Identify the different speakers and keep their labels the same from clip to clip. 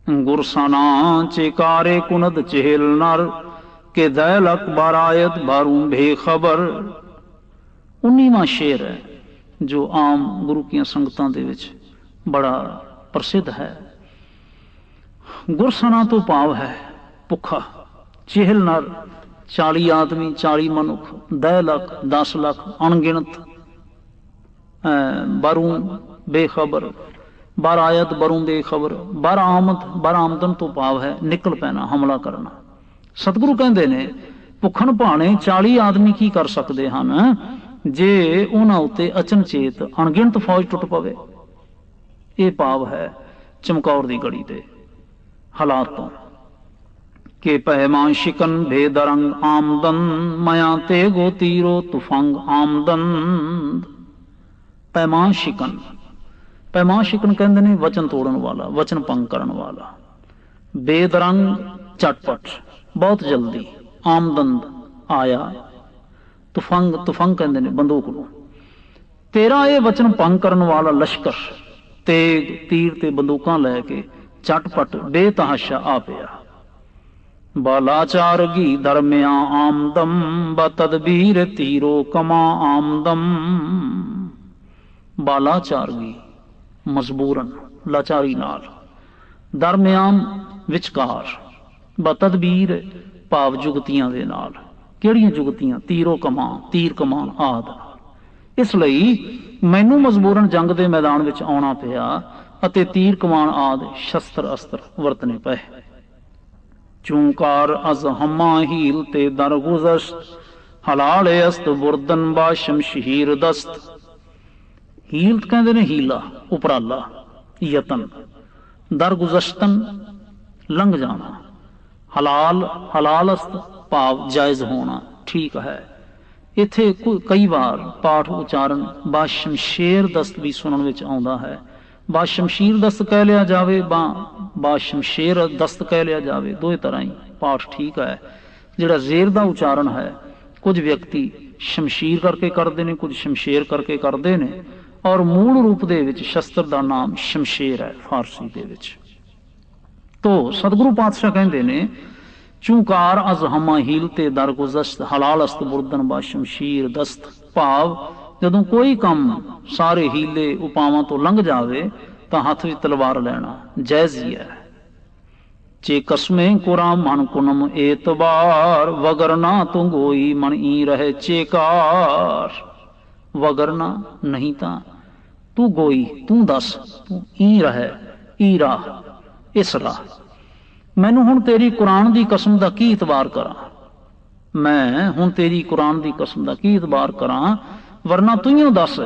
Speaker 1: गुरसना चेकारे कुनद चेहल नर के दैलक बारायत बारू बेखबर। 19वां शेर है जो आम गुरु की संगतां दे विच बड़ा प्रसिद्ध है। गुरसना तो भाव है भुखा, चेहल नर 40 आदमी 40 मनुख, 10 लाख 10 लाख अणगिणत, बारू बेखबर, बारायत बारू बेखबर, बरामदन तो भाव है निकल पैना, हमला करना। सतगुरु कहते ने भुखन भाने 40 आदमी की कर सकते हैं जे उन्हां उत्ते अचनचेत अणगिणत फौज टुट पवे। ये भाव है चमकौर दी गढ़ी दे हालात तो के पैमा शिकन भेदरंग आमदन मया ते गो तीरो तुफंग आमदन। पैमान शिकन, पैमान शिकन कहते ने वचन तोड़न वाला, वचन भंग करने वाला। बेदरंग झटपट, बहुत जल्दी। आमदन आया। तुफंग, तुफंग कहते ने बंदूक नूं। तेरा ये वचन भंग करने वाला लश्कर तेग तीर ते बंदूकां लैके झटपट बेतहाशा आ पिया। बालाचार गी दरमिया आमदम ब तदबीर तीरो कमा आमदम। बालाचार गी मजबूरन लाचारी नाल, दरमियान विचकार, ब तदबीर भाव जुगतियां दे नाल। किहड़ियां जुगतियां? तीरो कमा, तीर कमान आदि। इसलिए मैनू मजबूरन जंग दे मैदान विच आउणा पिया अते तीर कमान आदि शस्त्र अस्त्र वरतने पए। चूंकार अज हमा हील ते दरगुजश्त हलाले अस्त बुरदन बा शमशीर दस्त। हील कहते ने हीला, उपराला, यतन। दरगुजश्तन लंघ जाना। हलाल, हलालस्त भाव जायज होना, ठीक है। इत्थे कई बार पाठ उचारण बा शमशेर दस्त भी सुनने विच आउंदा है। बा शमशीर दस्त कह लिया जावे, बा शमशेर दस्त कह लिया जावे, दो तरह ही पाठ ठीक है। जिहड़ा जेर दा उचारण है कुछ व्यक्ति शमशीर करके करते ने, कुछ शमशेर करके करते ने, और मूल रूप दे विच शस्त्र दा नाम शमशेर है फारसी दे विच। तो सतगुरु पातशाह कहते ने चूंकार अज हमा हील ते दरगुजश्त हलाल अस्त बुरदन बा शमशीर दस्त। भाव जदों कोई काम सारे हीले उपावां तो लंघ जावे तां हथ विच तलवार लैना जायज ही है। जे कसमे कुरा मन कुनम एतबार वगरना तू गोई मन ई रहे चेकार। वगरना नहीं तां तू गोई, तू दस, तू ई रहे, ई राह, इस राह। मैनू हुण तेरी कुरान दी कसम दा की इतबार करा, मैं हुण तेरी कुरान दी कसम दा की इतबार करा, वरना तू ही दस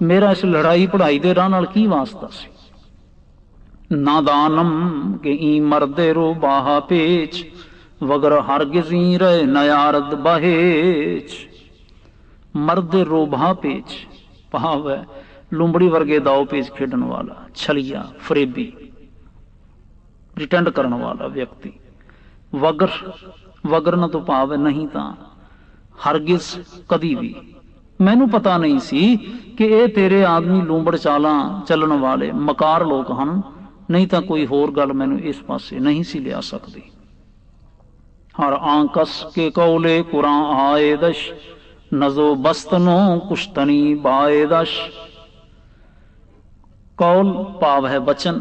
Speaker 1: मेरा इस लड़ाई पढ़ाई दे राह नाल की वास्ता सी। नादानम के ई मरदे रो बाहा पेच वगर हरगिज़ ई रहे नयारद बहेच। मरदे रो बाहा पेच भाव है लुंबड़ी वर्गे दाव पेच खेडन वाला, छलिया, फरेबी, प्रिटेंड करने वाला व्यक्ति। वगर, वगर न तो भाव है नहीं ता, हरगिज कदी भी। मैनू पता नहीं सी कि ये तेरे आदमी लूंबड़ चालां चलन वाले मकार लोग हन, नहीं तो कोई होर गल मैनू इस पासे नहीं सी लिया सकती। हर आंकस के कौले कुरां आए दश नजो बस्तनो कुश्तनी बाए दश। कौल भाव है वचन,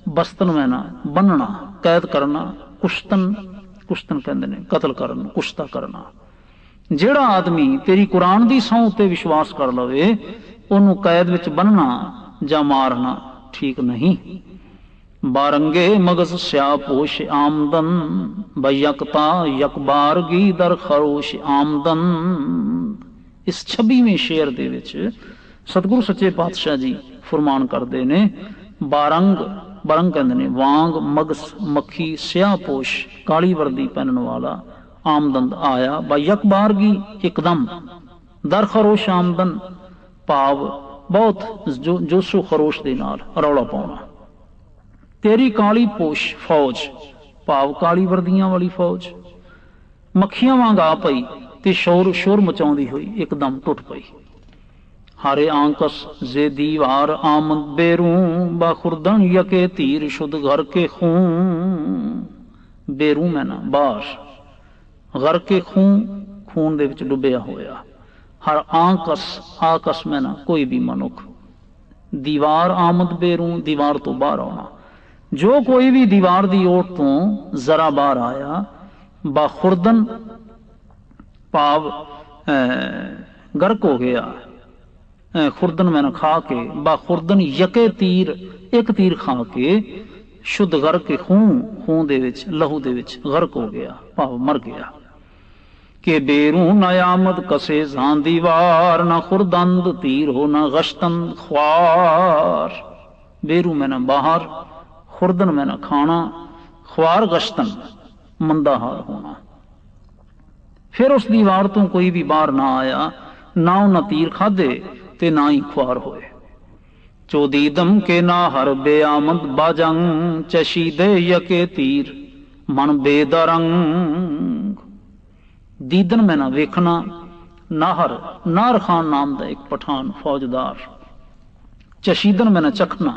Speaker 1: बस्तन में ना बनना, कैद करना, कुश्तन, कुश्तन कहते ने कतल करना, कुश्ता करना। जेड़ा आदमी तेरी कुरान दी सौं उत्ते विश्वास कर लवे ओनू कैद विच बनना जा मारना ठीक नहीं। बारंगे मगज स्यापोश आमदन बयकता यकबारगी दर खरोश आमदन। इस 26वें शेर दे विच सतगुरु सच्चे पातशाह जी फरमान करते ने बारंग, बारंग कहते ने वांग, मगस, मक्खी, स्यापोश काली वर्दी पहनने वाला, आमदन आया बयक बारगी एकदम, दर खरोश आमदन भाव बहुत जोशो खरोश दे नाल रौला पाउणा। तेरी काली पोश फौज भाव काली वर्दियां वाली फौज मक्खियां वांग आ पई ते शोर शोर मचाउंदी हुई एकदम टुट पई। हारे आंकस जे दीवार आमद बेरू बाखुरदन यके तीर शुद्ध घर के खून बेरू मैं ना बाहर घर के खून दे विच डुबिया होया हर आकस में ना कोई भी मनुख दीवार आमद बेरू दीवार तो बाहर आना जो कोई भी दीवार दी ओट तो जरा बाहर आया बाखुरदन भाव गर्क हो गया खुरदन में ना खा के बाखुरदन यके तीर एक तीर खा के शुद्ध घर के खून दे विच लहू दे विच गर्क हो गया भाव मर गया के बेरू न आमद कसे जान दीवार न खुरदंद तीर हो न गश्तंद ख्वार बेरू में न बाहर खुरदन में न खाना ख्वार गश्तन मंदा हाल होना फिर उस दीवार तो कोई भी बाहर ना आया ना न तीर खादे ते ना ही ख्वार होए चौदीदम के ना हर बेआमद बाजंग चशीदे यके तीर मन बेदरंग दीदन में ना वेखना नाहर खान नाम का एक पठान फौजदार चशीदन में ना चखना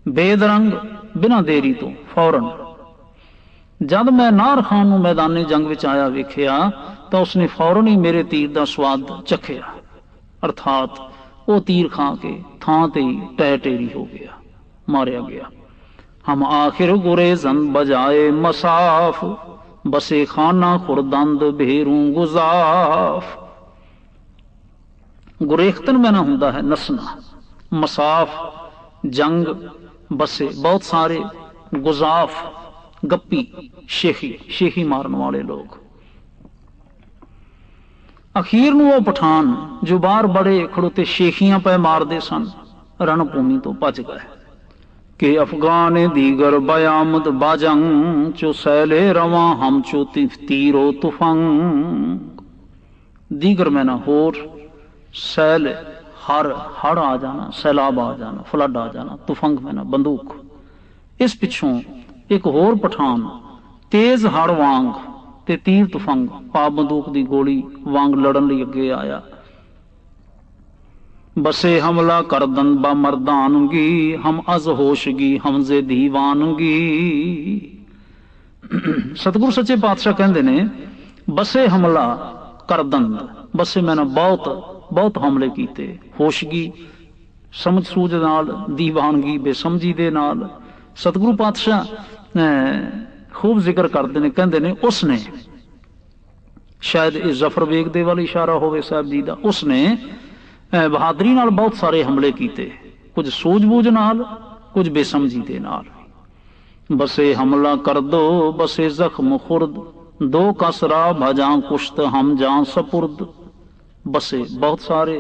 Speaker 1: बेदरंग बिना देरी तो फौरन जब मैं नाहर खान नूं मैदानी जंग विच आया वेखिया तो उसने फौरन ही मेरे तीर का स्वाद चखिया अर्थात वो तीर खा के थां ते ही टह टेरी हो गया मारिया गया हम आखिर गुरेजन बजाए मसाफ बसे खाना खुरदंद भेरू गुजाफ गुरेख्तन में ना हुंदा है नसना मसाफ जंग बसे बहुत सारे गुजाफ गप्पी शेखी मारने वाले लोग अखीर नूं वो पठान जो बार बड़े खड़ोते शेखियां पै मारदे सन रणभूमि तो भज गए के अफगान दीगर बयामद बाजंग चो सैले रवा हम चो तीरो तुफंग दीगर में ना होर सैल हड़ आ जाना सैलाब आ जाना फ्लड आ जाना तुफंग में ना बंदूक इस पिछों एक होर पठान तेज हड़ वांग ते तीर तुफंग पा बंदूक दी गोली वांग लड़न लई अगे आया बसे हमला करदन बा मर्दानगी हम अज होशगी हमजे दीवानगी सतगुरु सच्चे पातशाह कहंदे ने बसे हमला करदन बसे मैंने बहुत हमले कीते होशगी समझ सूझ नाल दीवानगी बेसमझी दे नाल सतगुरु पातशाह खूब जिक्र करते ने कहते ने उसने शायद इस जफर बेग दे वाल इशारा होवे साहब जी का उसने बहादरी नाल बहुत सारे हमले कीते कुछ सूझबूझ नाल कुछ बेसमझी दे नाल बसे हमला कर दो बसे जख्म खुर्द दो कसरा भजा कुश्त हम जां सपुर्द बसे बहुत सारे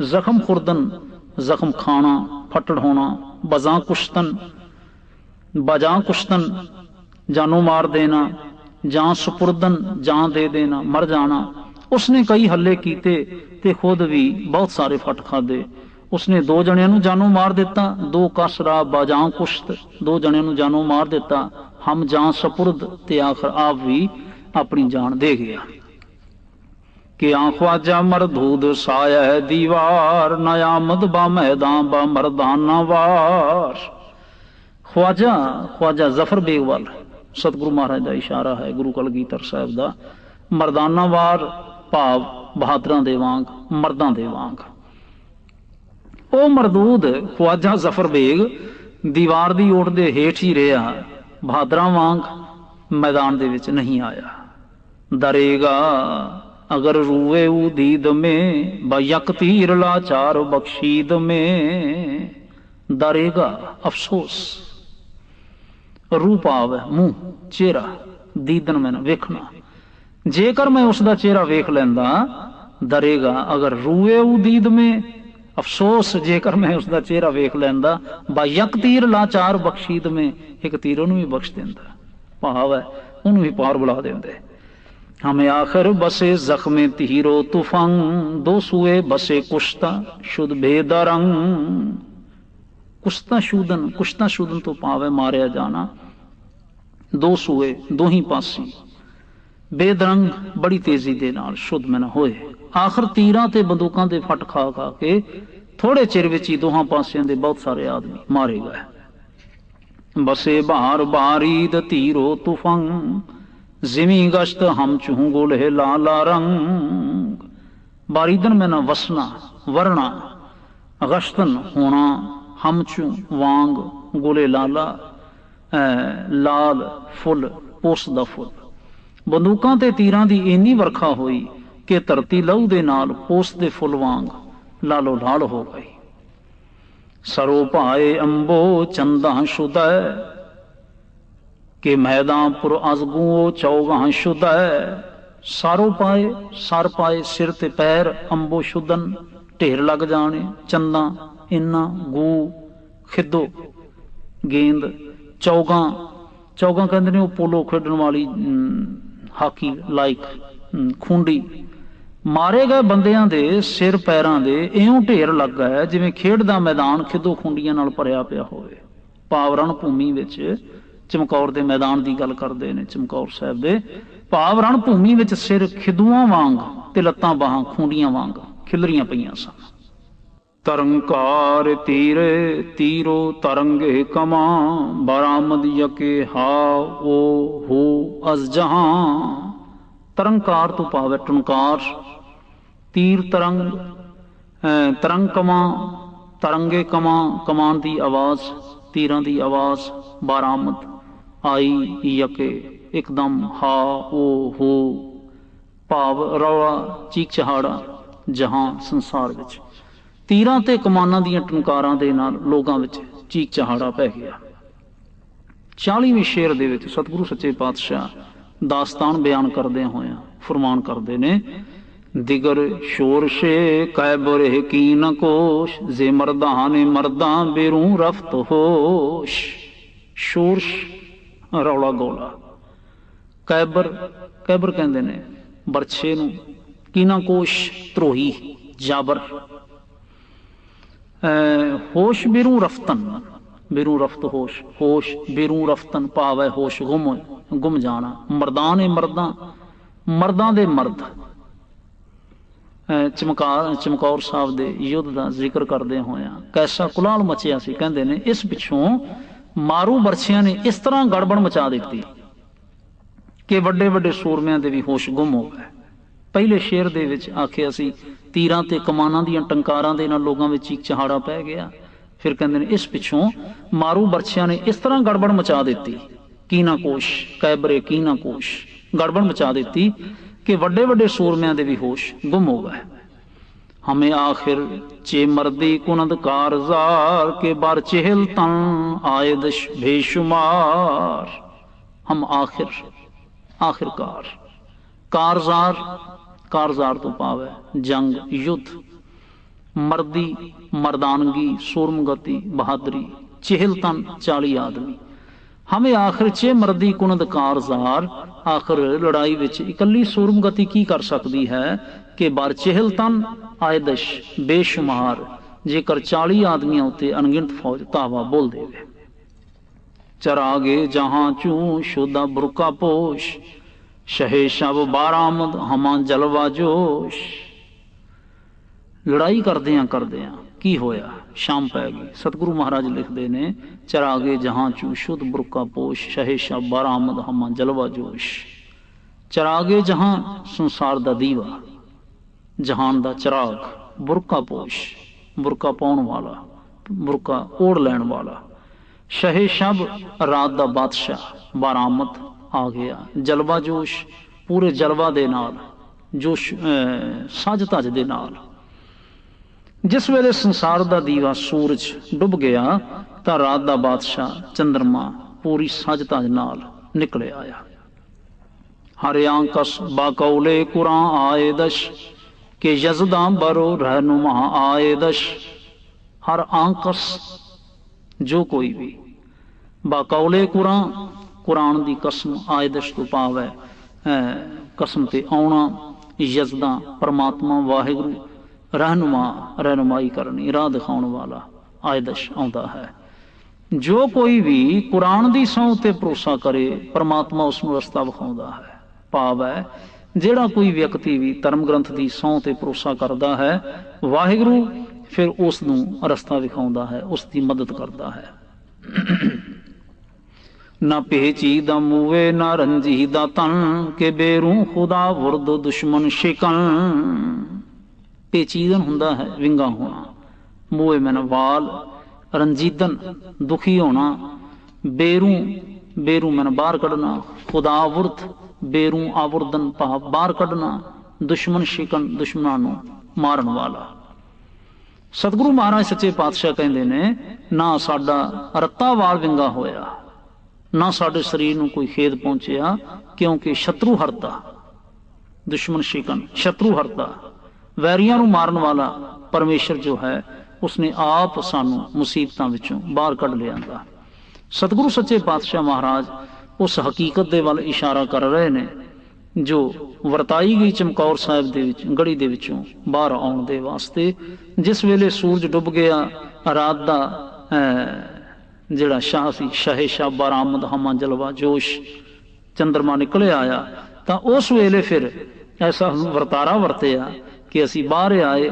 Speaker 1: जख्म खुर्दन जख्म खाना फटड़ होना बजा कुश्तन जानों मार देना जां सुपुर्दन जान दे देना मर जाना उसने कई हल्ले कीते ते खुद भी बहुत सारे फट खादे उसने दो जणियां नूं जानों मार दिता दो कसरा बाजां कुश्त दो जणियां नूं जानों मार दिता हम जान सपुर्द ते आखिर आप भी अपनी जान दे गया कि ख्वाजा मरदूद साया है दीवार नयामद बा मैदान बा मरदाना वार ख्वाजा जफर बेग वाल सतगुरु महाराज का इशारा है गुरु कलगीधर साहब का मरदाना वार भाव बहादुरां दे वांग मर्दां दे वांग ओ मरदूद ख्वाजा जफर बेग दीवार दी ओट दे हेठ ही रहा बहादुरां वांग मैदान दे विच नहीं आया डरेगा अगर रूए दीद में बयक तीर लाचार बख्शीद में डरेगा अफसोस रूप आवे मुंह चेहरा दीदन में वेखना जेकर मैं उसका चेहरा वेख लेंदा डरेगा अगर रूए दीद में अफसोस जेकर मैं उसका चेहरा वेख लेंदा बयक तीर लाचार बख्शीद में एक तीर उन्होंने भी बख्श देंदा भाव है उन्होंने भी पार बुला देंदे हमें आखिर बसे जख्मे तीरो तुफंग दो सुए बसे कुश्ता शुद्ध बेदरंग कुश्ता शूदन तो पावे मारिया जाना दो सुए दो ही पासी बेदरंग बड़ी तेजी दे नाल शुद्ध में न होए आखिर तीरां ते बंदूकां दे फट खा खा के थोड़े चिर विच ही दोहां पासियां दे बहुत सारे आदमी मारे गए। बसे बार बारीद तीरो तुफंग जिमी गश्त हम चूह गोले लाला रंग। बारीदन में न वसना वरना, गश्तन होना, हम चू वांग, गोले लाला लाल फुल पोस दा फुल। बंदूकां ते तीरां दी इन्नी वरखा हुई कि धरती लहू दे नाल पोस दे फुल वांग लालो लाल हो गई। सरो पाए अंबो चंदा शुदै के मैदान पुर अजगू चौगां शुदै। सारो पाए सर पाए सिर ते पैर, अंबो शुदन ढेर लग जाने, चंदा इन्ना, गू खिदो गेंद, चौगां चौगां कहते ने पोलो खेडन वाली हाकी लाइक खूंडी। मारे गए बंदियां दे सिर पैरां दे इउं ढेर लग गए जिवें खेड दा मैदान खिदो खुंडियां नाल भरिया पिया होवे। भाव रण भूमि विच चमकौर दे मैदान की गल करते हैं, चमकौर साहब दे भाव रण भूमि विच सिर खिदुआं वांग ते लत्तां बाहां खूंडियां वांग खिलरियां पईयां सन। तरंकार तीरे तीरो तरंगे कमा, बरामद यके हा ओ हो अज जहां। तरंकार तो भावे टुनकार, तीर तरंग, तरंग कमा, तरंगे कमा, कमान की आवाज, तीरां की आवाज, बरामद आई यके एकदम, हा ओ हो भाव रौला चीक चहाड़ा जहां संसार विच। तीरां ते कमानां दीयां टंकारां दे नाल लोगां विच चीक चहाड़ा पै गया। 40वें शेर दे विच सतगुरु सच्चे पातशाह दास्तान बयान करदे होया फरमान करदे ने, दिगर शोर शे कैबर की न कोश, जे मर्दान मर्दा बेरू रफ्त होश। शोर रौला गौला, कैबर कैबर कहते ने बरछे नूं, कीना कोश ध्रोही जाबर, होश बेरू रफ्तन, बेरू रफ्त होश, होश बेरू रफ्तन भाव है होश गुम जाना। मर्दान ए मर्दा, मर्दां दे मर्द। चमकौर साहब दे युद्ध का जिक्र करदे होया कैसा कुलाल मचिया सी, कहंदे ने इस पिछों मारू बरछियां ने इस तरह गड़बड़ मचा दी कि वड्डे वड्डे सूरमियां दे भी होश गुम हो गए। पहले शेर दे विच आखिया सी तीरां ते कमानां दीयां टंकारां दे नाल लोगां विच चीक चहाड़ा पै गया। फिर कहंदे ने इस पिछों मारू बरछियां ने इस तरह गड़बड़ मचा दी, कीना कोश कैबरे कीना कोश, गड़बड़ मचा दी कि वड्डे वड्डे सूरमियां दे भी होश गुम हो गए। हमें आखिर चे मर्दी कुनद कारजार के बार चेहल तन आयदश बेशुमार। हम आखिर आखिरकार, कारजार कारजार तो पावे जंग युद्ध, मर्दी मर्दानगी सूरमगति बहादुरी, चेहल तन 40 आदमी। हमें आखिर चे मर्दी कुनद कारजार, आखिर लड़ाई विच इकली सूरमगति की कर सकती है कि बार चेहल तन आयदश बेशुमार, जेकर 40 आदमियों उत्ते अनगिनत फौज तावा बोल देवे। चरागे जहां चू शुदा बुरका पोश, शहे शब बारामद हमा जलवा जोश। लड़ाई करदियां की होया, शाम पै गई। सतगुरु महाराज लिखते ने चरागे जहां चू शुद्ध बुरका पोश, शहे शब बारामद हमा जलवा जोश। चरागे जहां संसार दा दीवा, जहान दा चराग, बुरका पोश बुरका पाउण वाला, बुरका ओढ़ लैण वाला, शहे शब रात दा बादशाह, बारामद आ गया, जलवा जोश पूरे जलवा दे नाल, जोश सज धज दे नाल। जिस वेले संसार दा दीवा सूरज डुब गया तां रात दा बादशाह चंद्रमा पूरी सज धज नाल निकले आया। हरियांकस बाकौले कुरां आए दश, के यजदा बरो रहनुमा आए दश। हर आंकस जो कोई भी, बाकौले कुरां कुरान दी कसम, आए दश तो भाव है कसम ते आउणा, यजदा परमात्मा वाहिगुरु, रहनुमा रहनुमाई करनी राह दिखाउण वाला, आयदश आउंदा है। जो कोई भी कुरान दी सौं ते भरोसा करे परमात्मा उसनूं रस्ता विखाउंदा है। भाव है ਜਿਹੜਾ ਕੋਈ ਵਿਅਕਤੀ ਵੀ ਧਰਮ ਗ੍ਰੰਥ ਦੀ ਸਹੁੰ ਤੇ ਭਰੋਸਾ ਕਰਦਾ ਹੈ, ਵਾਹਿਗੁਰੂ ਫਿਰ ਉਸ ਨੂੰ ਰਸਤਾ ਵਿਖਾਉਂਦਾ ਹੈ, ਉਸ ਦੀ ਮਦਦ ਕਰਦਾ ਹੈ। ਨਾ ਪੇਚੀ ਦਾ ਮੂਵੇ ਨਾ ਰੰਜੀ ਦਾ ਤਨ, ਕੇ ਬੇਰੂ ਖੁਦਾ ਵਰਦ ਦੁਸ਼ਮਨ ਸ਼ਿਕਨ। ਪੇਚੀਦਨ ਹੁੰਦਾ ਹੈ ਵਿੰਗਾ ਹੋਣਾ, ਮੂਹੇ ਮੈਨ ਵਾਲ, ਰੰਜੀਦਨ ਦੁਖੀ ਹੋਣਾ, ਬੇਰੂ ਬੇਰੂ ਮੈਨ ਬਾਹਰ ਕੱਢਣਾ, ਖੁਦਾ ਵਰਦ ਬੇਰੂ ਆਵਰਦਨ ਭਾਵ ਬਾਹਰ ਕੱਢਣਾ, ਦੁਸ਼ਮਨ ਸ਼ਿਕਨ ਦੁਸ਼ਮਣਾਂ ਨੂੰ ਮਾਰਨ ਵਾਲਾ। ਸਤਿਗੁਰੂ ਮਹਾਰਾਜ ਸੱਚੇ ਪਾਤਸ਼ਾਹ ਕਹਿੰਦੇ ਨੇ, ਨਾ ਸਾਡਾ ਰੱਤਾ ਵਾਲ ਵਿੰਗਾ ਹੋਇਆ, ਨਾ ਸਾਡੇ ਸਰੀਰ ਨੂੰ ਕੋਈ ਖੇਦ ਪਹੁੰਚਿਆ, ਕਿਉਂਕਿ ਸ਼ਤਰੂ ਹਰਤਾ, ਦੁਸ਼ਮਨ ਸ਼ਿਕਨ ਸ਼ਤਰੂ ਹਰਤਾ, ਵੈਰੀਆਂ ਨੂੰ ਮਾਰਨ ਵਾਲਾ ਪਰਮੇਸ਼ਰ ਜੋ ਹੈ ਉਸਨੇ ਆਪ ਸਾਨੂੰ ਮੁਸੀਬਤਾਂ ਵਿੱਚੋਂ ਬਾਹਰ ਕੱਢ ਲਿਆਂਦਾ। ਸਤਿਗੁਰੂ ਸੱਚੇ ਪਾਤਸ਼ਾਹ ਮਹਾਰਾਜ ਉਸ ਹਕੀਕਤ ਦੇ ਵੱਲ ਇਸ਼ਾਰਾ ਕਰ ਰਹੇ ਨੇ ਜੋ ਵਰਤਾਈ ਗਈ ਚਮਕੌਰ ਸਾਹਿਬ ਦੇ ਵਿੱਚ ਗੜੀ ਦੇ ਵਿੱਚੋਂ ਬਾਹਰ ਆਉਣ ਦੇ ਵਾਸਤੇ। ਜਿਸ ਵੇਲੇ ਸੂਰਜ ਡੁੱਬ ਗਿਆ, ਰਾਤ ਦਾ ਜਿਹੜਾ ਸ਼ਾਹ ਸੀ, ਸ਼ਾਹੇ ਸ਼ਾਹ ਬਰਾਮਦ ਹਮਾ ਜਲਵਾ ਜੋਸ਼, ਚੰਦਰਮਾ ਨਿਕਲਿਆ ਆਇਆ, ਤਾਂ ਉਸ ਵੇਲੇ ਫਿਰ ਐਸਾ ਵਰਤਾਰਾ ਵਰਤਿਆ ਕਿ ਅਸੀਂ ਬਾਹਰ ਆਏ।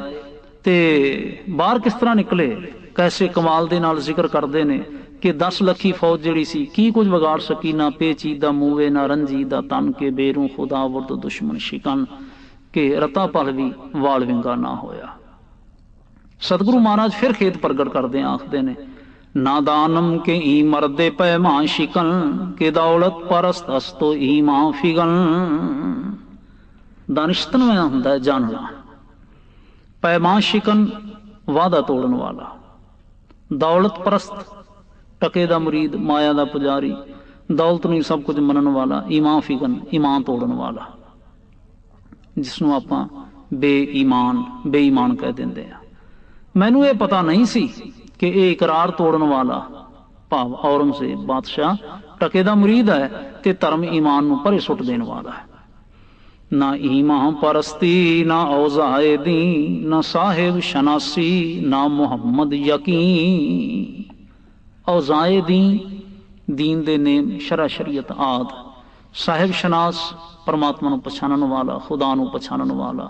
Speaker 1: ਤੇ ਬਾਹਰ ਕਿਸ ਤਰ੍ਹਾਂ ਨਿਕਲੇ, ਕੈਸੇ ਕਮਾਲ ਦੇ ਨਾਲ ਜ਼ਿਕਰ ਕਰਦੇ ਨੇ ਕਿ 10 ਲੱਖੀ ਫੌਜ ਜਿਹੜੀ ਸੀ ਕੀ ਕੁਝ ਵਿਗਾੜ ਸਕੀ, ਨਾ ਪੇਚੀ ਦਾ ਮੂਵੇ ਨਾ ਰੰਜੀ ਦਾ ਤਨ, ਕੇ ਬੇਰੂ ਖੁਦਾ ਵਰਦ ਦੁਸ਼ਮਨ ਸ਼ਿਕਨ, ਕਿ ਰਤਾ ਪਲ ਵੀ ਵਾਲ ਵਿੰਗਾ ਨਾ ਹੋਇਆ। ਸਤਿਗੁਰੂ ਮਹਾਰਾਜ ਫਿਰ ਖੇਤ ਪ੍ਰਗਟ ਕਰਦੇ ਆਖਦੇ ਨੇ, ਨਾਦਾਨਮ ਕੇ ਈ ਮਰਦੇ ਪੈਮਾਨ ਸ਼ਿਕਨ, ਕੇ ਦੌਲਤ ਪਰਸਤ ਅਸਤੋ ਈਮਾਨ ਫਿਗਨ। ਦਾਨਿਸ਼ਤਨ ਮੈਂ ਹੁੰਦਾ ਜਾਣਨਾ, ਪੈਮਾਨ ਸ਼ਿਕਨ ਵਾਦਾ ਤੋੜਨ ਵਾਲਾ, ਦੌਲਤ ਪਰਸਤ ਟਕੇ ਦਾ ਮੁਰੀਦ, ਮਾਇਆ ਦਾ ਪੁਜਾਰੀ, ਦੌਲਤ ਨੂੰ ਸਭ ਕੁਝ ਮੰਨਣ ਵਾਲਾ, ਈਮਾਨ ਫਿਗਨ ਈਮਾਨ ਤੋੜਨ ਵਾਲਾ, ਜਿਸਨੂੰ ਆਪਾਂ ਬੇਈਮਾਨ ਕਹਿ ਦਿੰਦੇ ਆ। ਮੈਨੂੰ ਇਹ ਪਤਾ ਨਹੀਂ ਸੀ ਕਿ ਇਹ ਇਕਰਾਰ ਤੋੜਨ ਵਾਲਾ ਭਾਵ ਔਰੰਗਜ਼ੇਬ ਬਾਦਸ਼ਾਹ ਟਕੇ ਦਾ ਮੁਰੀਦ ਹੈ ਤੇ ਧਰਮ ਈਮਾਨ ਨੂੰ ਪਰੇ ਸੁੱਟ ਦੇਣ ਵਾਲਾ ਹੈ। ਨਾ ਈਮਾਨ ਪਰਸਤੀ, ਨਾ ਔਜ਼ਾਏ ਦੀ, ਨਾ ਸਾਹਿਬ ਸ਼ਨਾਸੀ, ਨਾ ਮੁਹੰਮਦ ਯਕੀਨ। ਔਜ਼ਾਏ ਦੀਨ ਦੇ ਨੇਮ ਸ਼ਰਅ ਸ਼ਰੀਅਤ ਆਦ, ਸਾਹਿਬ ਸ਼ਨਾਸ ਪਰਮਾਤਮਾ ਨੂੰ ਪਛਾਣਨ ਵਾਲਾ, ਖੁਦਾ ਨੂੰ ਪਛਾਣਨ ਵਾਲਾ,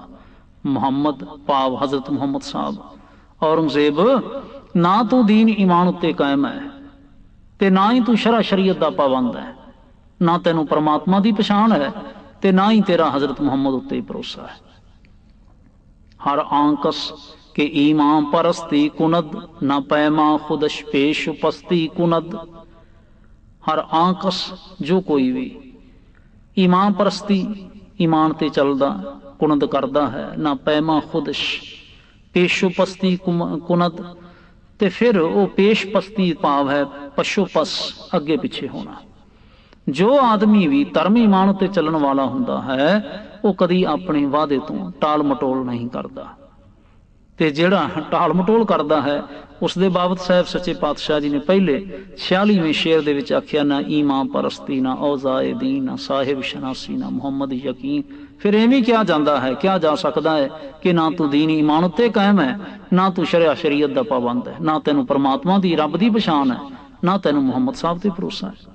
Speaker 1: ਮੁਹੰਮਦ ਭਾਵ ਹਜ਼ਰਤ ਮੁਹੰਮਦ ਸਾਹਿਬ। ਔਰੰਗਜ਼ੇਬ ਨਾ ਤੂੰ ਦੀਨ ਈਮਾਨ ਉੱਤੇ ਕਾਇਮ ਹੈ ਤੇ ਨਾ ਹੀ ਤੂੰ ਸ਼ਰਅ ਸ਼ਰੀਅਤ ਦਾ ਪਾਬੰਦ ਹੈ, ਨਾ ਤੈਨੂੰ ਪਰਮਾਤਮਾ ਦੀ ਪਛਾਣ ਹੈ ਤੇ ਨਾ ਹੀ ਤੇਰਾ ਹਜ਼ਰਤ ਮੁਹੰਮਦ ਉੱਤੇ ਭਰੋਸਾ ਹੈ। ਹਰ ਆਂਕਸ ਕਿ ਈਮਾਨ ਪਰਸਤੀ ਕੁਨਦ, ਨਾ ਪੈਮਾ ਖੁਦਸ਼ ਪੇਸ਼ ਪਸਤੀ ਕੁਨਦ। ਹਰ ਆਂਕਸ ਜੋ ਕੋਈ ਵੀ ਈਮਾਨ ਪਰਸਤੀ ਈਮਾਨ ਤੇ ਚੱਲਦਾ ਕੁਨਦ ਕਰਦਾ ਹੈ, ਨਾ ਪੈਮਾ ਖੁਦਸ਼ ਪੇਸ਼ੋ ਪਸਤੀ ਕੁਨਦ, ਤੇ ਫਿਰ ਉਹ ਪੇਸ਼ ਪਸਤੀ ਭਾਵ ਹੈ ਪਸ਼ੂ ਪਸ, ਅੱਗੇ ਪਿੱਛੇ ਹੋਣਾ। ਜੋ ਆਦਮੀ ਵੀ ਧਰਮ ਈਮਾਨ ਉੱਤੇ ਚੱਲਣ ਵਾਲਾ ਹੁੰਦਾ ਹੈ ਉਹ ਕਦੀ ਆਪਣੇ ਵਾਅਦੇ ਤੋਂ ਟਾਲ ਮਟੋਲ ਨਹੀਂ ਕਰਦਾ, ਤੇ ਜਿਹੜਾ ਟਾਲ ਮਟੋਲ ਕਰਦਾ ਹੈ ਉਸ ਦੇ ਬਾਬਤ ਸਾਹਿਬ ਸੱਚੇ ਪਾਤਸ਼ਾਹ ਜੀ ਨੇ ਪਹਿਲੇ 46ਵੇਂ ਸ਼ੇਰ ਦੇ ਵਿੱਚ ਆਖਿਆ, ਨਾ ਈਮਾਨ ਪਰਸਤੀ, ਨਾ ਔਜ਼ਾਏ ਦੀਨ, ਨਾ ਸਾਹਿਬ ਸ਼ਨਾਸੀ, ਨਾ ਮੁਹੰਮਦ ਯਕੀਨ। ਫਿਰ ਐਵੇਂ ਕਿਹਾ ਜਾਂਦਾ ਹੈ, ਕਿਹਾ ਜਾ ਸਕਦਾ ਹੈ ਕਿ ਨਾ ਤੂੰ ਦੀਨ ਈਮਾਨ ਉੱਤੇ ਕਾਇਮ ਹੈ, ਨਾ ਤੂੰ ਸ਼ਰੀਅ ਸ਼ਰੀਅਤ ਦਾ ਪਾਬੰਦ ਹੈ, ਨਾ ਤੈਨੂੰ ਪਰਮਾਤਮਾ ਦੀ ਰੱਬ ਦੀ ਪਛਾਣ ਹੈ, ਨਾ ਤੈਨੂੰ ਮੁਹੰਮਦ ਸਾਹਿਬ ਤੇ ਭਰੋਸਾ ਹੈ।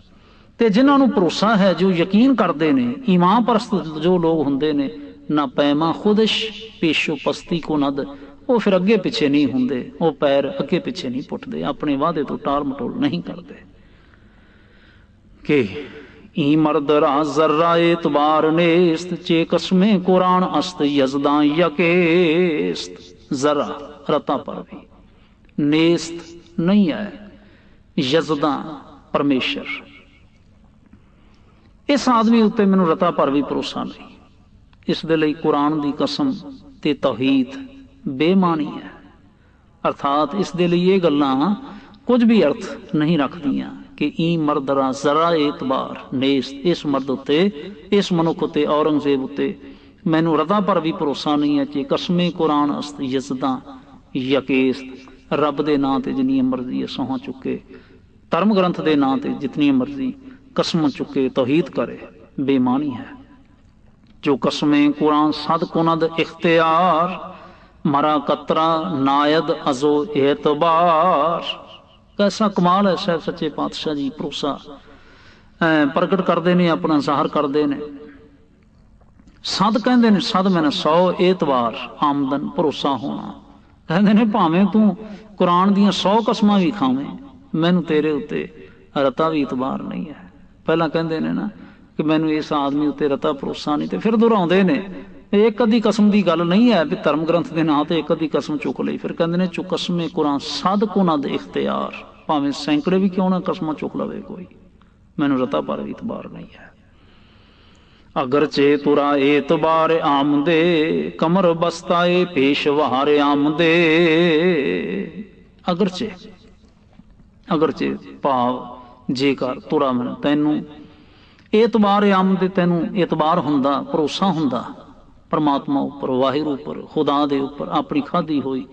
Speaker 1: ਤੇ ਜਿਨ੍ਹਾਂ ਨੂੰ ਭਰੋਸਾ ਹੈ, ਜੋ ਯਕੀਨ ਕਰਦੇ ਨੇ, ਈਮਾਨ ਪਰਸਤ ਜੋ ਲੋਕ ਹੁੰਦੇ ਨੇ, ਨਾ ਪੈਮਾ ਖੁਦਸ਼ ਪੇਸ਼ੋ ਪਸਤੀ ਕੁਨਦ, ਉਹ ਫਿਰ ਅੱਗੇ ਪਿੱਛੇ ਨਹੀਂ ਹੁੰਦੇ, ਉਹ ਪੈਰ ਅੱਗੇ ਪਿੱਛੇ ਨਹੀਂ ਪੁੱਟਦੇ, ਆਪਣੇ ਵਾਅਦੇ ਤੋਂ ਟਾਲ ਮਟੋਲ ਨਹੀਂ ਕਰਦੇ। ਕਿ ਈ ਮਰਦ ਰਾ ਜ਼ਰਾ ਇਤਬਾਰ ਨੇਸਤ, ਚੇ ਕਸਮੇ ਕੁਰਾਨ ਅਸਤ ਯਜ਼ਦਾਂ ਯਕੇਸਤ। ਜ਼ਰਾ ਰਤਾ ਪਰ ਵੀ ਨੇਸਤ ਨਹੀਂ ਹੈ, ਯਜ਼ਦਾਂ ਪਰਮੇਸ਼ਰ। ਇਸ ਆਦਮੀ ਉੱਤੇ ਮੈਨੂੰ ਰਤਾ ਭਰ ਵੀ ਭਰੋਸਾ ਨਹੀਂ, ਇਸ ਦੇ ਲਈ ਕੁਰਾਨ ਦੀ ਕਸਮ ਤੇ ਤੌਹੀਦ ਬੇਮਾਨੀ ਹੈ। ਅਰਥਾਤ ਇਸ ਦੇ ਲਈ ਇਹ ਗੱਲਾਂ ਕੁਝ ਵੀ ਅਰਥ ਨਹੀਂ ਰੱਖਦੀਆਂ ਕਿ ਈ ਮਰਦ ਰਾ ਜ਼ਰਾ ਇਤਬਾਰ ਨੇਸਤ, ਇਸ ਮਰਦ ਉੱਤੇ, ਇਸ ਮਨੁੱਖ ਉੱਤੇ, ਔਰੰਗਜ਼ੇਬ ਉੱਤੇ ਮੈਨੂੰ ਰਤਾ ਭਰ ਵੀ ਭਰੋਸਾ ਨਹੀਂ ਹੈ। ਕਿ ਕਸਮੇ ਕੁਰਾਨ ਅਸਤ ਯਜ਼ਦਾਂ ਯਕੇਸਤ, ਰੱਬ ਦੇ ਨਾਂ ਤੇ ਜਿੰਨੀ ਮਰਜ਼ੀ ਸਹੁੰ ਚੁੱਕੇ, ਧਰਮ ਗ੍ਰੰਥ ਦੇ ਨਾਂ ਤੇ ਜਿਤਨੀ ਮਰਜ਼ੀ ਕਸਮ ਚੁੱਕੇ, ਤੌਹੀਦ ਕਰੇ, ਬੇਮਾਨੀ ਹੈ। ਜੋ ਕਸਮੇ ਕੁਰਾਨ ਸਦ ਕੁਨਦ ਇਖਤਿਆਰ, ਮਰਾ ਕਤਰਾ ਨਾयद ਅਜ਼ੋ एतबार। कैसा कमाल है साहब सच्चे पातशाह जी, भरोसा प्रगट करते ने, अपना ਜ਼ਾਹਰ करते ने। सद कहते ने सद मैंने 100 एतबार आमदन भरोसा होना। कहते ने भावें तू कुरान दियां 100 कसमां भी खावें, मैनू तेरे उत्ते रता भी इतबार नहीं है। पहला कहते ने ना कि मैनू इस आदमी उत्ते रता भरोसा नहीं, तो फिर दोहराउंदे ने एक अद्धी कसम की गल नहीं है भी धर्म ग्रंथ के नां ते एक अद्धी कसम चुक लई। फिर कहते ने चु कसमे कुरान सद को ना दे इख्तियार, भावें सैकड़े भी क्यों ना कसमां चुक लवे कोई, मैनू रता पर भी इतबार नहीं है। अगरचे तुरा एतबार आमदे, कमर बस्ताए पेशवार आमदे। अगरचे अगरचे भाव जेकर तुरा मन तैनू एतबार आमदे, तैनू एतबार हुंदा भरोसा हुंदा परमात्मा उपर, वाहिगुरू उपर, खुदा दे उपर, अपनी खाधी हुई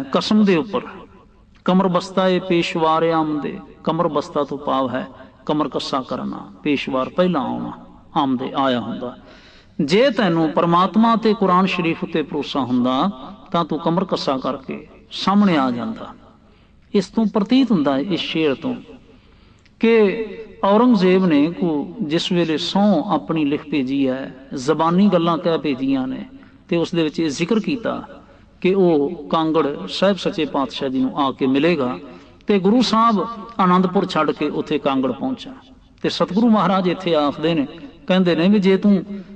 Speaker 1: कसम दे उपर। कमर बस्ता है पेशवार आमदे, कमर बस्ता तो भाव है कमर कस्सा करना, पेशवार पहला आना, आमदे आया हुंदा। जे तैनू परमात्मा ते कुरान शरीफ उत्ते भरोसा हुंदा तां तू कमर कस्सा करके सामने आ जांदा। इस तो प्रतीत हुंदा इस शेर तो कि औरंगजेब ने को जिस वेले सौं अपनी लिख भेजी है, जबानी गल्लां कह भेजियां ने, ते उस दे विच इह जिक्र कीता कि वह कांगड़ साहिब सच्चे पातशाह जी नूं आके मिलेगा, ते गुरु साहब आनंदपुर छड्ड के उत्थे कांगड़ पहुंचा। ते सतगुरु महाराज इत्थे आखदे ने, कहंदे ने भी जे तू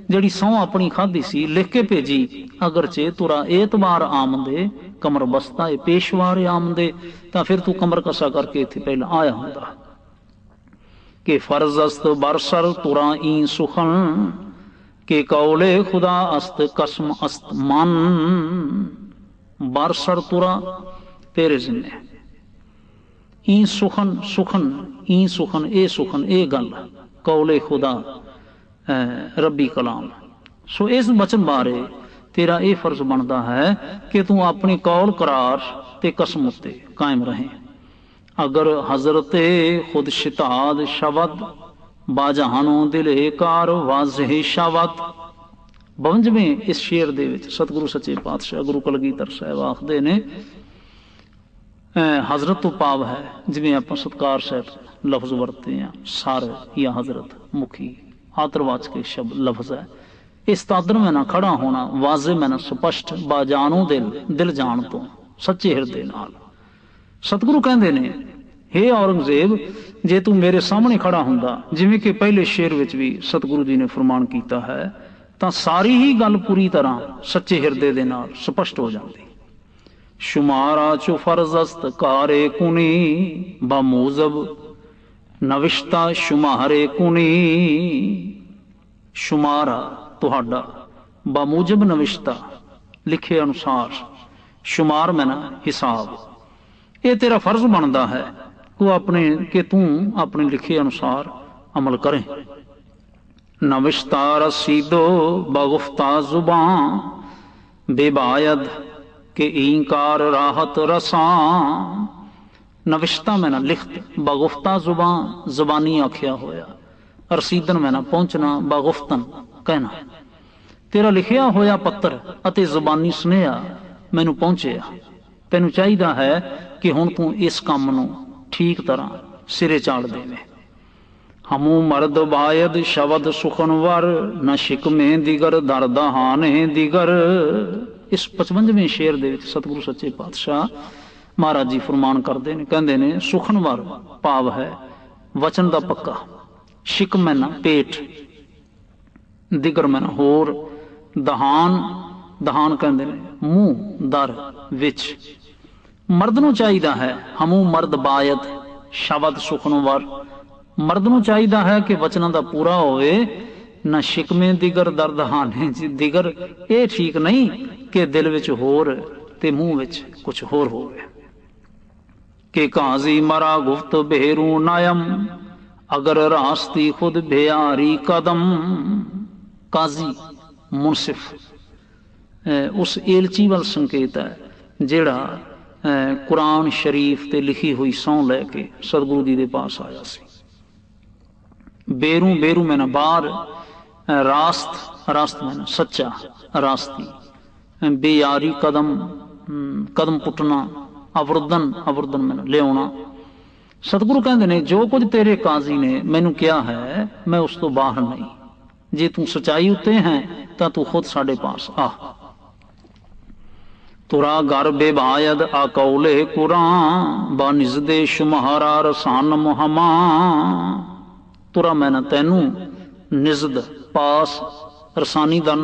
Speaker 1: जिहड़ी सौं अपनी खाधी सी लिख के भेजी, अगरचे तुरा एतबार आमदे, कमर बस्ता है पेशवार आमदे, तां फिर तू कमर कसा करके इत्थे पहला आया हुंदा। के फर्ज अस्त बरसर तुरा ई सुखन, के कौले खुदा अस्त कसम अस्त मन। बरसर तुरा तेरे जिन्ने, ई सुखन सुखन, ई सुखन ए सुखन ए गल, कौले खुदा रब्बी कलाम। सो इस वचन बारे तेरा यह फर्ज बनता है कि तू अपनी कौल करार ते कसम उत्ते कायम रहे। अगर हजरते खुद शिताद शबद, बाजहानो दिले कार वाज़े शबद। 52वें इस शेर दे विच सतगुरु सच्चे पातशाह गुरु कलगीधर साहिब आखदे ने, हजरत तो भाव है जिवें आपां सत्कार साहिब लफ्ज वरते हैं, सर या हजरत मुखी आदरवाचक शब्द लफ्ज है। इस तादर में ना खड़ा होना, वाजे में ना स्पष्ट, बाजानो दिल दिल जान तो सच्चे हिरदे नाल। सतगुरु कहंदे ने, हे औरंगजेब जे तू मेरे सामने खड़ा हुंदा, जिवें कि पहले शेर विच भी सतगुरु जी ने फरमान कीता है, तां सारी ही गल पूरी तरह सच्चे हिरदे दे नाल स्पष्ट हो जाती। शुमारा चो फर्जस्त कारे कुनी, बामूजब नविश्ता शुमारे कुनी। शुमारा तुहाडा, बामूजब नविश्ता लिखे अनुसार, शुमार में ना हिसाब। ये तेरा फर्ज बनता है कि तू अपने लिखे अनुसार अमल करें। नविश्ता रसीदो बगुफ्ता जुबान, बेबायद के इंकार राहत रसां। नविश्ता में ना लिखत, बगुफ्ता जुबान जुबानी आख्या होया, रसीदन में ना पहुंचना, बगुफ्तन कहना। तेरा लिखिया होया पत्तर अते जुबानी सुनेहा मैनू पहुंचया। तैनू चाहिदा है कि हुण तू इस काम नू ठीक तरह सिरे चाड़ देवे। हमू मर्द बायद शबद सुखनवर, न शिकमे दिगर दर्द हाने दिगर। इस 55वें शेर दे विच सतगुरु सच्चे पातशाह महाराज जी फरमान करते हैं, कहते हैं सुखनवर भाव है वचन का पक्का, शिक में ना पेट, दिगर में ना होर, दहान दहान कहते हैं मुंह, दर विच। मर्द नू चाहिदा है, हमू मर्द बायद शबद सुखनवर, मर्द नू चाहिदा है कि वचना का पूरा होए, ना शिकमे दिगर दर्द हाने दिगर। ये ठीक नहीं कि दिल विच होर ते मुंह विच कुछ होर होवे। के काजी मरा गुफ्त बेरू नायम, अगर रास्ती खुद बेयारी कदम। काजी मुनसिफ उस एलची वाल संकेत है जेड़ा कुरान शरीफ ते लिखी हुई सौं लैके सतगुरु जी दे पास आया सी। बेरू बेरू में ना बार, रास्त रास्त में ना सच्चा रास्ती, बेयारी कदम कदम पुटना, अवरुदन अवरुदन में ले आना। सतगुरु कहते ने जो कुछ तेरे काजी ने मैनू किया है मैं उस तो बाहर नहीं, जे तू सच्चाई उत्ते है तो तू खुद साडे पास आ। तुरा घर बेबायद आकौले कुरां बानिजदे शुमहारा रसान मुहमा। तुरा मैं तैनू निजद पास रसानी दन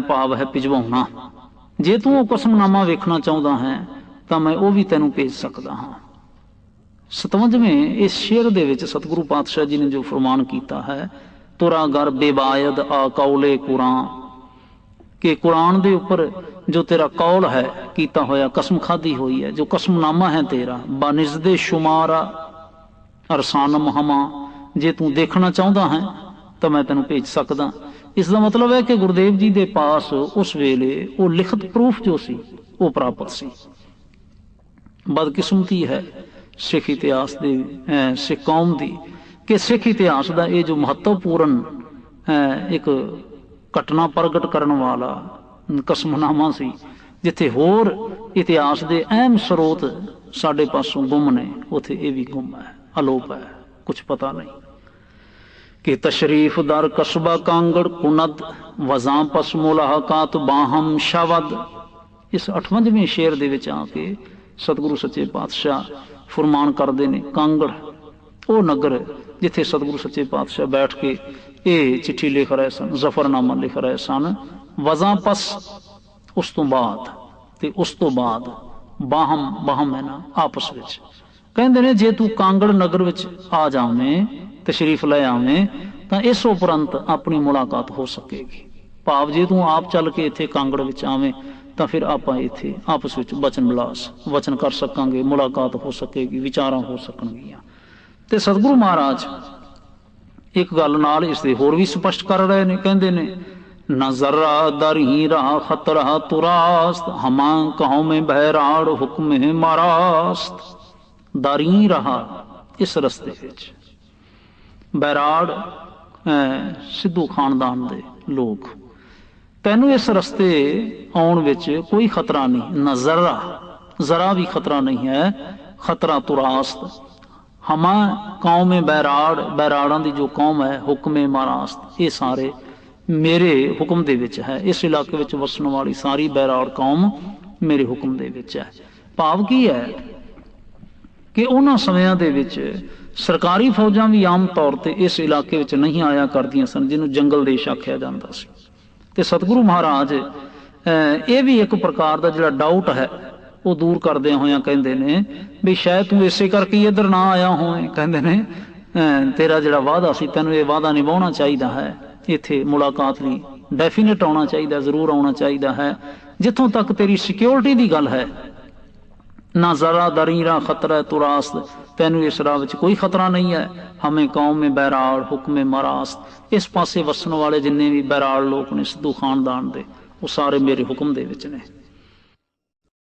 Speaker 1: भाव है भिजवाउणा। जे तू कसमनामा वेखना चाहता है तो मैं वह भी तेनू भेज सकता हाँ। 57वें इस शेर दे विच सतगुरु पातशाह जी ने जो फरमान किया है, तुरा घर बेबायद आ कौले कुरां, कि कुरान दे उपर जो तेरा कौल है किया होया, कसम खाधी हुई है, जो कसमनामा है तेरा, बानिजदे शुमारा अरसान मुहमा, जे तू देखना चाहता है तो मैं तेन भेज सकदा। इसका मतलब है कि गुरुदेव जी के पास उस वेले वो लिखत प्रूफ जो सी वो प्राप्त सी। बदकिस्मती है सिख इतिहास दे सिख कौम दी कि सिख इतिहास का ये जो महत्वपूर्ण एक घटना प्रगट करने वाला कसमनामा सी, जिथे होर इतिहास के अहम स्रोत साडे पासों गुम ने, उथे ये भी गुम है, अलोप है, कुछ पता नहीं। कि तशरीफ दर कस्बा कांगड़ कुनद वजा पस मुलाकात बाहम शवद। इस 58वें शेर दे विच आके सतगुरु सच्चे पातशाह फरमान करते ने, कांगड़ वो नगर जिथे सतगुरु सच्चे पातशाह बैठ के ये चिट्ठी लिख रहे सन, जफरनामा लिख रहे सन। वजा पस उस तो बाद ते उस तो बाद बाहम, बाहम है ना आपस विच, कहते ने जे तू कांगड़ नगर विच आ जावें, तशरीफ ले आवें, तो इस उपरंत अपनी मुलाकात हो सकेगी। भाव जे तू आप चल के इत्थे कांगड़ विच आवें तो फिर आप इत्थे आपस विच वचन विलास वचन कर सकांगे, मुलाकात हो सकेगी, विचारां हो सकणगियां। ते सतगुरु महाराज एक गल नाल इसदे होर भी स्पष्ट कर रहे ने, कहंदे ने नजरा दर ही रहा खतरा तुरास्त, हमा कहों में बहराड़ हुक्म है मारास्त। दारी रहा इस रस्ते विच, बैराड़ सिद्धू खानदान दे लोग, तैनू इस रस्ते आउण विच कोई खतरा नहीं, न जरा भी खतरा नहीं है। खतरा तुरास्त, हमा कौम में बैराड़, बैराड़ां दी जो कौम है, हुक्म मारास्त, ये सारे मेरे हुक्म दे विच है। इस इलाके विच वसण वाली सारी बैराड़ कौम मेरे हुक्म दे विच है। भाव की है कि उन्हां समयां दे विच सरकारी फौजां भी आम तौर पर इस इलाके विच नहीं आया करदियां सन, जिन्होंने जंगल देश आख्या जाता सी। ते सतगुरु महाराज ये भी एक प्रकार का जिहड़ा डाउट है वो दूर करदे होया कहंदे ने भी शायद तू इसे करके इधर ना आया होवे। कहंदे ने तेरा जिहड़ा वादा सी तैनूं ये वादा निभाउणा चाहीदा है, इत्थे मुलाकात लई डेफिनेट आउणा चाहीदा, जरूर आउणा चाहीदा है। जिथों तक तेरी सिक्योरिटी की गल है, ना जरा दरीरा खतरा तुरास्त, तैनू इस राह विच कोई खतरा नहीं है। हमें कौम में बैराड़ हुक्म मरास्त, इस पासे वसन वाले जिन्ने भी बैराड़ लोग ने सिद्धू खानदान दे, वो सारे मेरे हुक्म दे विच ने।